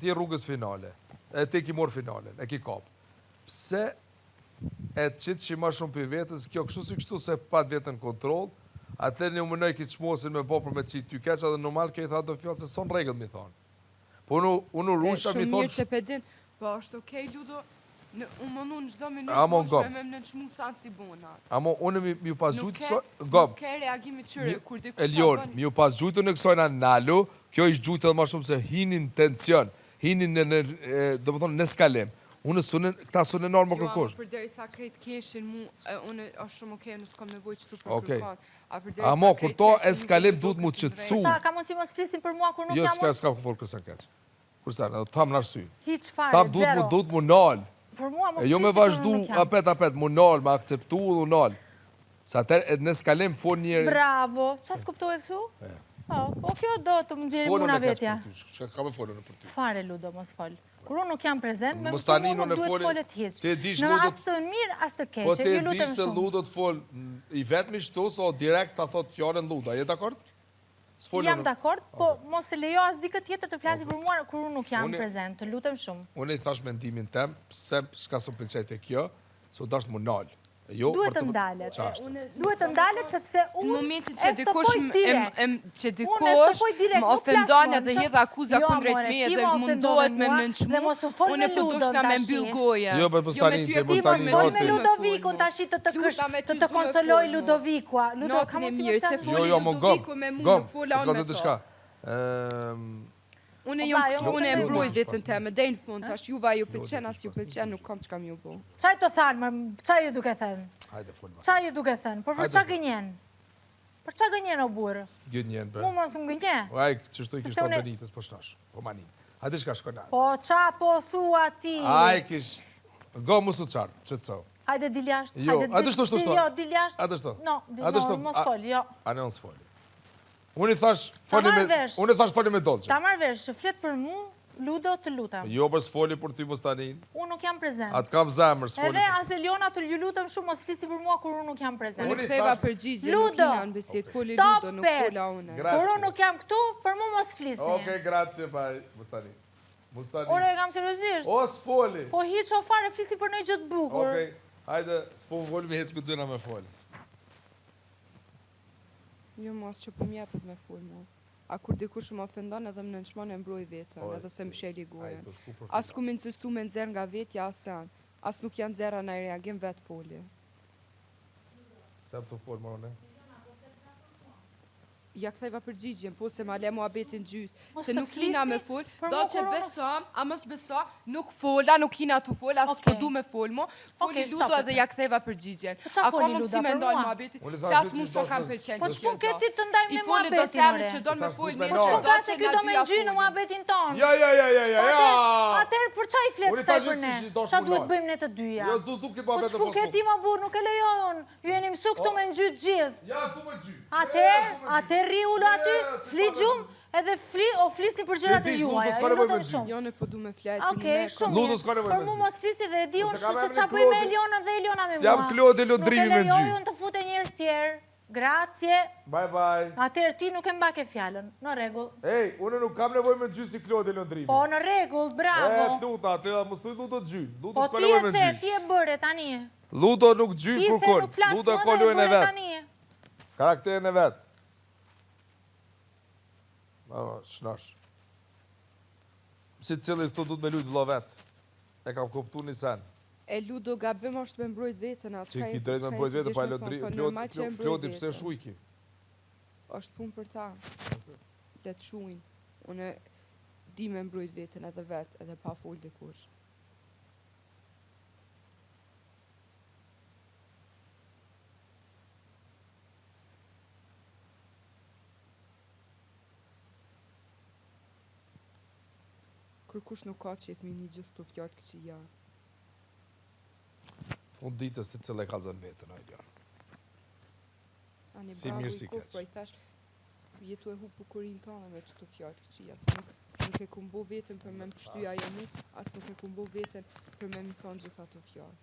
ti rrugës finale. E ti ki morë finalen, e ki kapë. Pse e qitë që ma shumë për vetës, kjo kështu si kështu se pat vetën kontrol, atër një mënoj ki qmosin me bo për me qitë ty keq, edhe normal kjo i tha do fjallë se son regët mi thonë. Po unë rusha mi thonë... Shumë mirë që pedin, po është okej, Ludo, unë mënu në gjdo minutë moshme me më në qmu sanë si bona. Amo, unë mi ju pas gjujtë kësoj... Nuk ke reagimi qërë, kur di kushta Elion, mi ju pas gjujtë në kësojna nalu, kjo ishtë gjujtë edhe ma shumë se hinin tension, hinin do më thonë në skalim. Unë këta sunë enorë më kërkosh. Jo, për deri sa krejt keshin mu, unë është shumë okej, nuk s'kam nevoj qëtu për kërkon. Amo, kur to eskalim duhet mu qëtësu. Qa, ka mundësi mos flisin për mua kur nuk jam unë? Jo, s'ka këfolë kërsen keq. Kërsen, edhe tam në arsy. Hiq fare, zero. Duhet mu nalë. Për mua mos Jo me vazhdu, apet, mu nalë, me akceptu dhe nalë. Sa atër, në eskalim fol njerë... Bravo, qa s'kuptohet këtu? Po, kjo do të më zirë muna vetja. Ka me folën e për ty. Fare, Ludo, mos folë. Kur unë nuk jam prezent, me Mustani nuk duhet folet hiq. Në as të mirë, as të keqe. Po te di se Ludo të fol i vetëmi shtu, so direkt ta thot fjallën Ludo. Je dakord? Jam dakord, po mos e lejo as dikë tjetër të flasi për mua kur unë nuk jam prezent. Të lutem shumë. Unë i thash mendimin tem, pse s'ka së pëlqejt e kjo, so dash më nalë. Duhet të ndalet. Duhet të ndalet sepse unë e stopoj direkt. Që dikush më ofendon edhe hedh akuza kundrejt me edhe mundohet me më nënçmu, unë po dushna me mbyll gojen. Jo, për Bustanin, ti mos fol me Ludovikun tash të të konsoloj Ludovikua. Ludo ka mirë se foli Ludoviku me mua, nuk fola unë me to. Unë e mbroj vetën teme, dej në fund, tash juva ju pëlqen, as ju pëlqen, nuk kam që kam ju bo. Qaj të thanë, qaj ju duke thënë? Hajde, folë ma. Qaj ju duke thënë? Por për qa gënjen? Për qa gënjen o burë? Së gënjen, bre. Mu mos më gënje? Aj, qështu i kishtë të Benitës, po shnash, po manin. Hajde shka shkonat. Po qa po thua ti? Aj, kish, go mu su qartë, që të so. Hajde diljasht. Jo, hajde shto. Jo, diljasht. Hajde shto. No, mos foli, jo. A ne unë s'foli. Unë i thash foli me dolqë. Ta marrë vesh, flet për mu, Ludo të lutem. Jo për s'foli për ty Bustanin. Unë nuk jam prezent. Atë kam zemër s'foli. Edhe as Eliona të ju lutem shumë, mos flisi për mua kur unë nuk jam prezent. Unë ktheva përgjigje, nuk kina në besit, foli Ludo, nuk fola une. Kur unë nuk jam këtu, për mu mos flisi. Okej, grazie, baj, Bustanin. Ore, kam seriozisht. O, s'foli. Po hiq o fare, flisi për në gjëtë bukur. Okej, hajde, s'po foli me hecë këtë gjëna me foli. Jo, mos që po mjepet me fol, mo. A kur dikush më ofendon edhe më nënçmon e mbroj vetën, edhe se më sheli gojen. As ku më insistu me nxerr nga vetja, as janë. As nuk janë nxerra në reagim vetë folje. Se për të folë, më në? Ja ktheva përgjigjen, po se ma le mua betin gjys. Se nuk hina me fol, do që besom, a mos beso, nuk fola, nuk hina të fola, as po du me fol mo. Foli Ludo edhe ja ktheva përgjigjen. A ka mundësi me ndoj mua betin, se as mu so kam pëlqen. Po që ke ti të ndaj me mua betin, I foli do sene që do me fol nesër, do që na dyja folin. Në mua betin tonë. Ja. Atër, për qa i fletë kësaj për ne? Qa duhet bëjmë ne të dyja? Jo, s'du s'du këtë ma Po betë që ku ke ti ma burë, nuk e lejon. Ju jeni mësu këtu me në gjytë gjithë. Ja, s'du me gjytë. Atër ri ullu aty, fli gjumë, edhe flisni për gjërat e juaja. Ju lutëm shumë. Jo, në po du me flajt për Okej, shumë. Për mu mos flisni dhe e di unë se qa bëj me Elionën dhe Eliona me mua. Si jam Klodi Lundrimi me gjyë. Nuk e lejoj unë të fute njërës tjerë. Grazie. Bye. Atër ti nuk e mbake fjallën. Në regull. Ej, unë nuk kam nevoj me gjyë si Klodi Lundrimi. Po, në regull, bravo. E, luta, atë më së Ludo të gjyë. Ludo Po s'ka nevoj me gjyë. ti e bërë tani. Ludo nuk gjyë kur kon. Ludo ka lojën e vetë. Karakterin e vetë. Shnash. Si cili këto du të me lujtë vlo vetë. E kam kuptu një sen. E Ludo gabim është me mbrojt vetën atë. Që ki drejt me mbrojt vetën, pa e Klodi pëse shujki. është pun për ta. Le të shuin. Unë di me mbrojt vetën edhe vetë, edhe pa full dikush. Kërkush nuk ka që e fmi një gjithë këto fjallë këqi janë. Fund ditës si cële ka zënë vetën, a i janë. Ani si bravo mirë i si kofë, keq. pra i thash, jetu e hu pukurin tonë me qëto fjallë këqia, se nuk e kumbo vetën për me më pështuja ajo mu, as nuk e kumbo vetën për me më thonë gjitha të fjallë.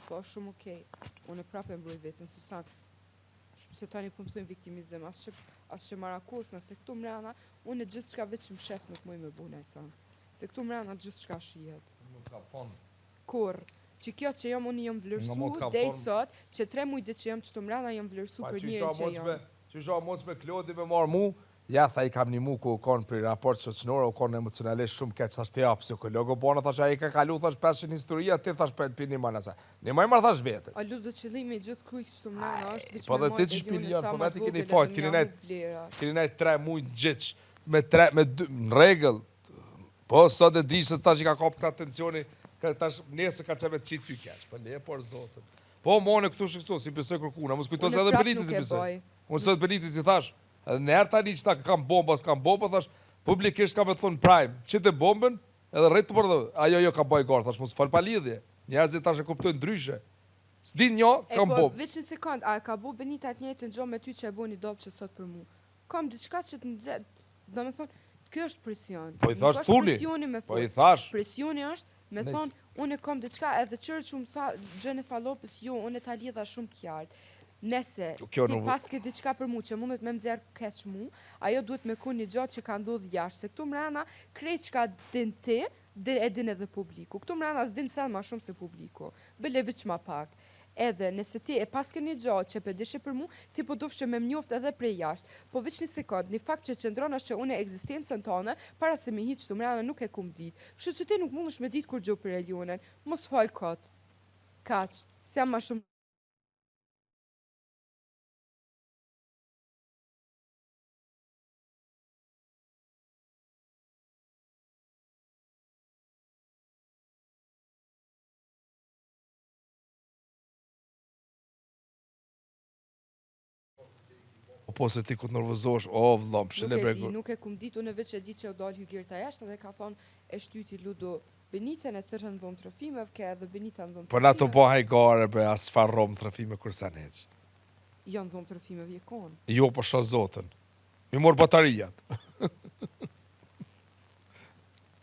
Po është shumë okej, unë prapë e mbroj vetën, se se tani po më thujnë viktimizim, as që Marakos, nëse këtu mrena, unë e gjithë qka veç më shef nuk muj me bu nejsan. Se këtu mrena gjithë qka shihet. Nuk ka fond. Kur, që kjo që jam unë jam vlerësu, dej sot, që 3 mujtë që jam qëtu mrena jam vlerësu për njërën që jam. Që shoh moç me Klodi me marr mu, ja tha I kam një mu ku kanë për raport shoqëror, u kanë emocionalisht shumë keq, thash ti hap psikolog, bona thash ai ka kalu thash 500 historia, ti thash për pini më nëse. Ne më marr thash vetes. A lu do qëllimi gjithë kujt këtu mrena është veç po dhe ti që shpilion, po me ti keni fat, keni nejt 3 muj gjith, me 2 në rregull. Po sot e di se tash I ka kap këtë atencioni, tash nesër ka çave çit ty keq, po le por zotën. Po mone këtu shkëtu, si besoj kërkuna, mos kujtos edhe Benitis si besoj. Unë sot Benitis I thash, edhe në herë tani që ta kam bomba, thash, publikisht ka me thonë prime, qite bombën, edhe rritë të përdo, ajo ka baj garë, thash, mos fal pa lidhje, njerëzit tash e kuptojnë ndryshe. S'din njo, kam bombë. Veç një sekund, a ka bu Benita të njëjtën gjë me ty që e bu një dollë që sot për mu? Kam diçka që të nëzet, do me thonë, kjo është presion. Po I thash thuni, po I thash. Presioni është, me thonë, unë e kam diçka edhe qërë që më tha, Jennifer Lopez, jo, unë e ta lidha shumë kjartë. Nese, ti pas ke diçka për mu që mundet me mëzjerë keq mu, ajo duhet me ku një gjatë që ka ndodhë jashtë, se këtu mrena krejt që ka din ti, e din edhe publiku. Këtu mrena s'din sen ma shumë se publiku, bële vëq ma pak. Edhe nëse ti e pas ke një gjatë që përdishe për mu, ti po dufsh që me mnjoft edhe prej jashtë. Po veç një sekund, një fakt që qëndron është që une eksistencën tonë, para se me hitë që të mrena nuk e kum dit. Kështu që ti nuk mundesh me dit kur gjo për religionen, mos fal kot. Kaq, se jam ma shumë. Po se ti ku të nervozosh, o vëllom, shële bregu. Nuk e kum dit, unë veç e di që u dalë Hygirta jashtë dhe ka thonë e shtyti Ludo Benitën e thërën dhomë trofimeve, ke edhe Benita në dhomë trofimeve. Po na të po hajgare, bre, as çfarë rromë trofime kurse neq. Jo në dhomë trofimeve je konë. Jo, po shoh zotën. Mi mor batarijat.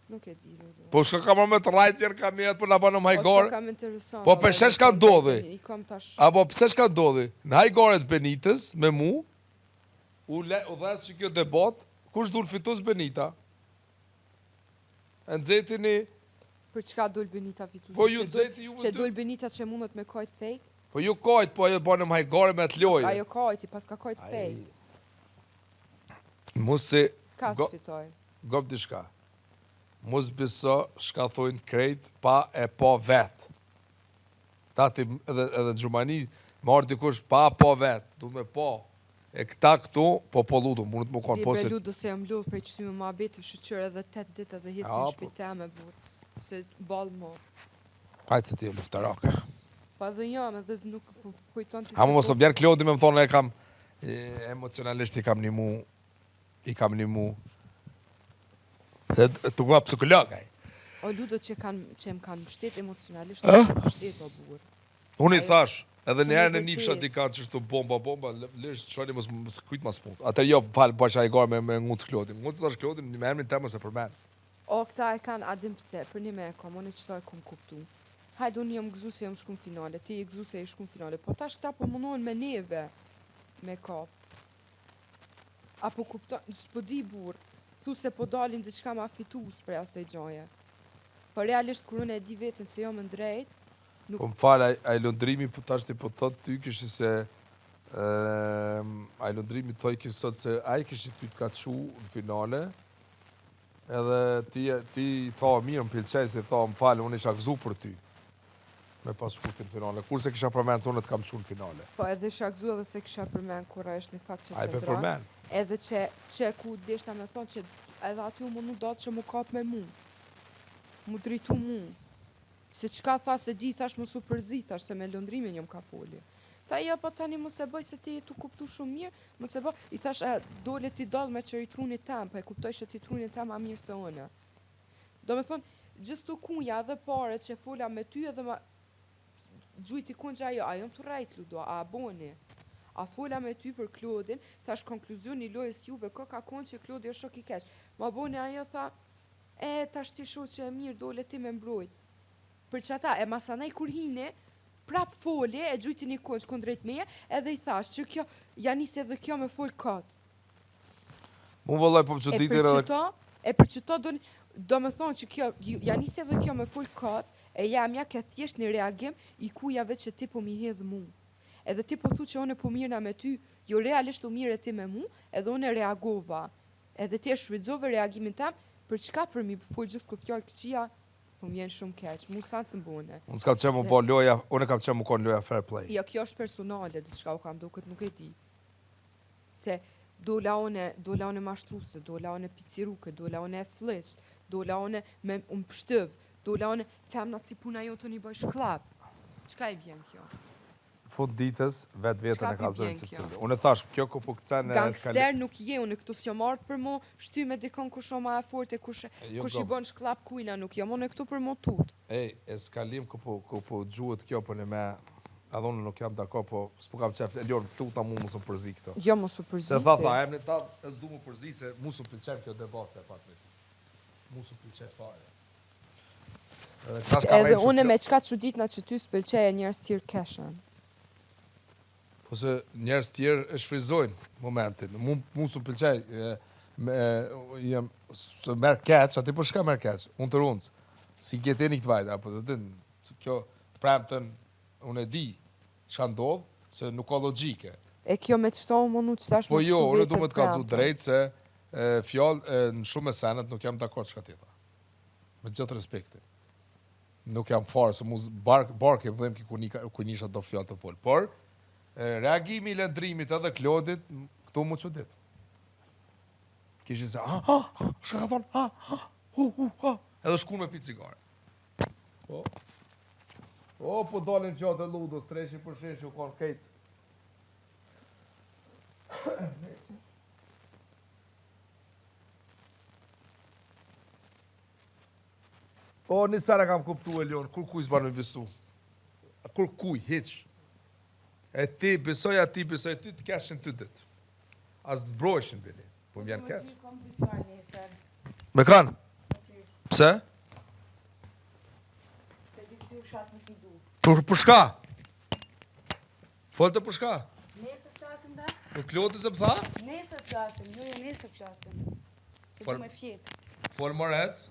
Nuk e di, Ludo. Po shka kam me të rajtjer kamerat, po na banom hajgare. Po kam interesant. Po pëse shka ndodhi? Apo pëse shka ndodhi? Në hajgaret Benitës, me mu, u dhes që kjo debat, kush dul fitus Benita? E nëzetini... Për çka dul Benita fitus? Po ju nëzeti ju... Që dul Benita që mundet me kajt fake? Po ju kajt, po ajo banem hajgare me të loje. Ajo kajti, pas ka kajt fake. Musi... Ka që fitoj? Gop di shka. Mus biso shka thujnë krejt pa e po vetë. Tati edhe në Gjumani, marrë dikush pa po vetë, du me po. E këta këtu, po lutu, mundet më konë. Libe ludo se jam ludo prej qëtimi më abetë, shëqyrë edhe 8 ditë edhe hitë në shpita me burë. Se balë më. Hajtë se ti e luftarake. Pa dhe jam edhe nuk kujton të se... Amo mos o vjerë Klodi me më thonë, e kam emocionalisht i kam një mu. Të gua psikologaj. O ludo që më kanë mështet emocionalisht, mështet o burë. Unë I thash, edhe njerën e një fshat dika që shtu bomba, lësht shoni mos kujt mas mund. Atër jo, falë, bësha I garë me ngutës Klodin. Ngutës thash Klodin, një me emrin të mëse për men. O, këta e kanë adim pse, për një me e kom, unë e qëta e kom kuptu. Hajde, unë jam gëzu se jam shkum finale, ti i gëzu se i shkum finale, po tash këta po mundohen me neve, me kap. Apo kupton, s'po di burë, thu se po dalin diçka ma fitus për asaj gjaje. Po realisht, kur unë e di vetën se jam në drejt, po më falë, a I lundrimi po tash ti po thot ty kështë se a I lundrimi thoj kështë sot se a I kështë ty të ka qu në finale edhe ti tha mirë më pilqej se tha më falë, unë isha gëzu për ty me pas shkutin në finale. Kurse kisha përmen se unë të kam qu në finale. Po edhe isha gëzu edhe se kisha përmen kura është një fakt që qëndron. A I për përmen? Edhe që ku deshta me thonë që edhe aty mu nuk datë që mu kap me mu. Mu dritu mu. Se qka tha se di, thash më su përzi, thash se me lëndrimin jom ka foli. Tha, ja, po tani më se bëj se ti tu kuptu shumë mirë, më se bëj, I thash, dole ti dal me që I truni tem, po e kuptoj që ti truni tem a mirë se une. Do me thonë, gjithu kunja dhe pare që fola me ty edhe ma gjujti kunja ajo më të rajt, Ludo, a boni. A fola me ty për Klodin, thash konkluzion I lojës juve, ka konë që Klodi është shok I keq. Ma boni ajo tha, tash ti shoh që e mirë, dole ti me mbrojt. Për që ata, e masanaj kur hine, prap foli, e gjujti një koç kundrejt meje, edhe i thash që kjo, Janis edhe kjo me fol kot. Mu vëllaj po që ditir edhe... E për qëto do me thonë që kjo, Janis edhe kjo me fol kot, e jam ja ke thjesht një reagim i kujave që ti po mi hedhë mu. Edhe ti po thu që one po mirëna me ty, jo realisht u mire ti me mu, edhe une reagova. Edhe ti e shfrytëzove reagimin tam, për çka për mi fol gjithë ku fjallë këqia, po m'jen shumë keq, mu sa të mbune. Unë s'kam qenë mu po loja, unë kam qenë mu kon loja fair play. Jo, kjo është personale, diçka u kam duket nuk e di. Se dola one mashtruse, dola one piciruke, dola one e fliqt, dola one me pështëv, dola one femna si puna jo të një bëjsh klap. Qka i bjen kjo? Fund ditës, vetë vetën e kalzojnë si cilë. Unë e thash, kjo ku po këcen e... Gangster nuk je, unë këtu s'jo marrë për mo, shty me dikon kush o ma e forte, kush i bën shklap kujna nuk jo, unë e këtu për mo tut. Ej, eskalim ku po gjuhet kjo për në me... Edhe unë nuk jam dako, po s'po kam qef, e ljorë, t'luta mu mu s'u përzi këto. Jo, mu s'u përzi. Se tha, emni ta, e s'du mu përzi, se mu s'u pëlqen kjo debat, se patri. Mu s'u pëlqen fare. Edhe unë me qka që ditna që ty s'pëlqeje njerës tjirë keshen. Po se njerës tjerë e shfrizojnë momentin. Mu s'u pëlqej, se merë keq, ati po shka merë keq, unë të runës. Si gjeteni këtë vajta, po të din, kjo premten, unë e di, shka ndodhë, se nuk ka logike. E kjo me qëto më nuk qëtash po me qëtu jo, vetë unë du me të kalzu drejtë, se fjallë në shumë e senet nuk jam dakord çka ti tha. Me gjithë respektin. Nuk jam farë, se mu barke vëdhem ki ku nisha do fjallë të folë. Por, reagimi i lëndrimit edhe Klodit, këto mu që ditë. Kishin se, shka ka thonë, edhe shkun me pi cigare. Po dalin gjatë e ludus, treshi për sheshi u konë kejtë. O, një sara kam kuptu e Leon, kur kuj s'ban me besu. Kur kuj, hiq. E ti, besoj ati, besoj ti të keshin të ditë. As të brojshin, bili. Po m'vjen kesh. Me kanë? Pse? Për shka? Folte për shka? Nesër flasim da? Për Klodit se pëtha? Nesër flasim, nesër flasim. Se du me fjetë. Folë më rec?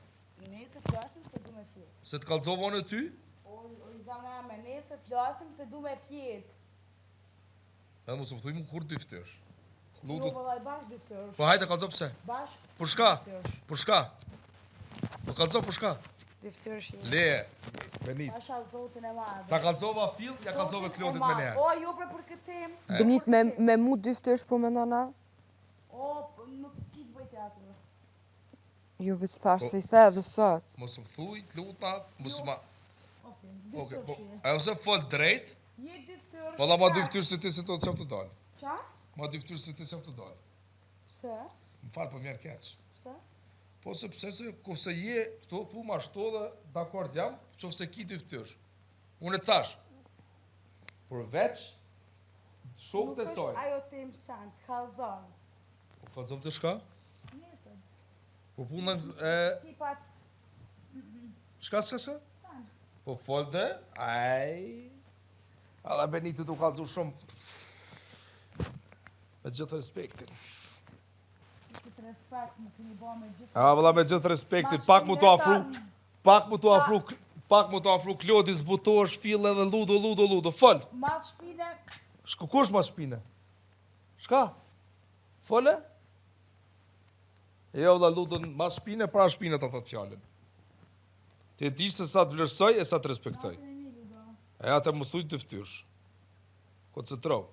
Nesër flasim se du me fjetë. Se të kalzova në ty? O, i zana me nesër flasim se du me fjetë. Edhe mu së më thuj mu kur dyftësh. Jo, vëllaj, bash dyftësh. Po hajte kalzo pëse? Bash Për shka? Për shka? Po kalzo për shka? dyftësh je. Leje, Benit. Basha zotin e madhe. Ta kalzova fill, ja kalzova Klodit me nehe. O, jo për këtë tem. Benit me mu dyftësh po me nana? O, nuk kitë bëj teatrë. Jo, veç thash se i the edhe sot. Mos më thuj, të luta, mos ma... Oke, Oke, po, dyftësh je. e ose fol drejt, Je dyftësh. po la ma dyftyrë se ti se to të qëm të dalë. Qa? Ma dyftyrë se ti se të dalë. Pse? Më falë, po mjerë keq. Pse? Po se pse se, kose je, këto thu ma shto dhe, dakord jam, qofë se ki dyftyrë. Unë e tash, por veç, shok të soj. Nuk është ajo tem sant, kalzon. Po kalzom të shka? Nesër. Po punëm, Tipat shka? san. Po folde, Alla Benito tu kalzu shumë. Me gjithë respektin. Këtë respekt më këni bo me gjithë. Vëlla me gjithë respektin, pak mu të afru Klodi zbutosh fill edhe ludo, fol. Mas shpine, Kush ma shpine? Shka? Fole? Jo, vëlla ludon ma shpine, pra shpine të thot fjallin. Ti e dish se sa të vlerësoj e sa të respektoj. E atë më stuj të ftyrsh. Koncentrou.